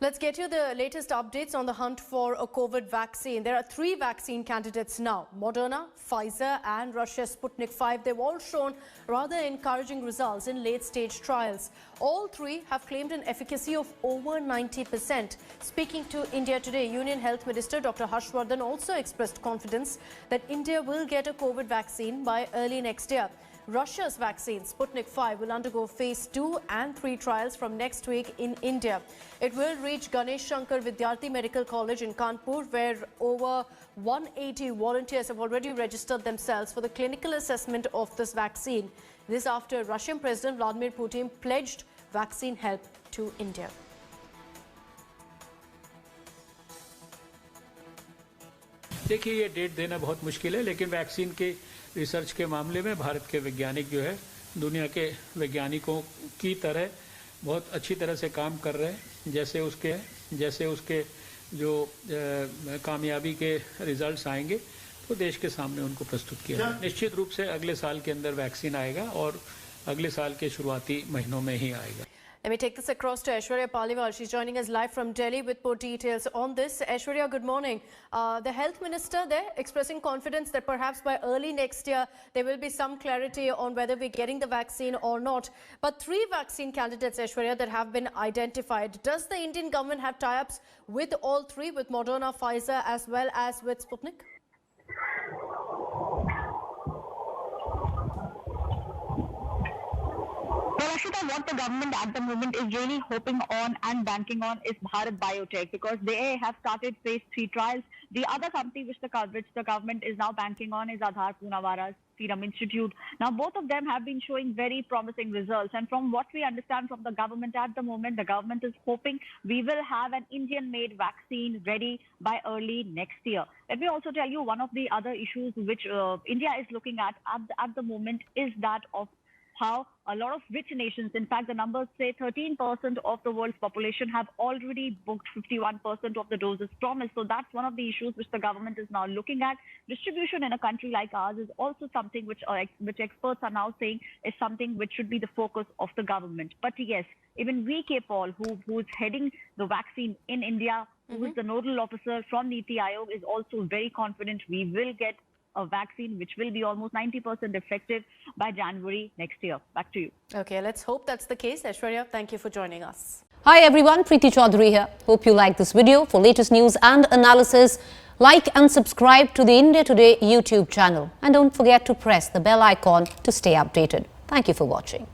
Let's get you the latest updates on the hunt for a COVID vaccine. There are 3 vaccine candidates now: Moderna, Pfizer and Russia's Sputnik 5. They've all shown rather encouraging results in late-stage trials. All 3 have claimed an efficacy of over 90%. Speaking to India Today, Union Health Minister Dr. Harshvardhan also expressed confidence that India will get a COVID vaccine by early next year. Russia's vaccine, Sputnik 5, will undergo phase 2 and 3 trials from next week in India. It will reach Ganesh Shankar Vidyarthi Medical College in Kanpur, where over 180 volunteers have already registered themselves for the clinical assessment of this vaccine. This after Russian President Vladimir Putin pledged vaccine help to India. देखिए, ये date देना बहुत मुश्किल है, लेकिन vaccine के research के मामले में भारत के वैज्ञानिक जो है दुनिया के वैज्ञानिकों की तरह बहुत अच्छी तरह से काम कर रहे हैं। जैसे उसके जो कामयाबी के रिजल्ट्स आएंगे तो देश के सामने उनको प्रस्तुत किया जाएगा। निश्चित रूप से अगले साल के अंदर वैक्सीन आएगा और अगले साल के शुरुआती महीनों में ही आएगा। Let me take this across to Aishwarya Paliwal. She's joining us live from Delhi with more details on this. Aishwarya, good morning. The health minister there expressing confidence that perhaps by early next year there will be some clarity on whether we're getting the vaccine or not. But 3 vaccine candidates, Aishwarya, that have been identified. Does the Indian government have tie-ups with all 3, with Moderna, Pfizer as well as with Sputnik? What the government at the moment is really hoping on and banking on is Bharat Biotech, because they have started phase 3 trials. The other company which the government is now banking on is Aadhar Poonawala's Serum Institute. Now, both of them have been showing very promising results. And from what we understand from the government at the moment, the government is hoping we will have an Indian-made vaccine ready by early next year. Let me also tell you, one of the other issues which India is looking at the moment is that of how a lot of rich nations, in fact, the numbers say 13% of the world's population have already booked 51% of the doses promised. So that's one of the issues which the government is now looking at. Distribution in a country like ours is also something which experts are now saying is something which should be the focus of the government. But yes, even V.K. Paul, who is heading the vaccine in India, who is the nodal officer from Niti Aayog, is also very confident we will get a vaccine which will be almost 90% effective by January next year. Back to you. Okay, let's hope that's the case. Aishwarya, thank you for joining us. Hi everyone, Preeti Chaudhary here. Hope you like this video. For latest news and analysis, like and subscribe to the India Today YouTube channel. And don't forget to press the bell icon to stay updated. Thank you for watching.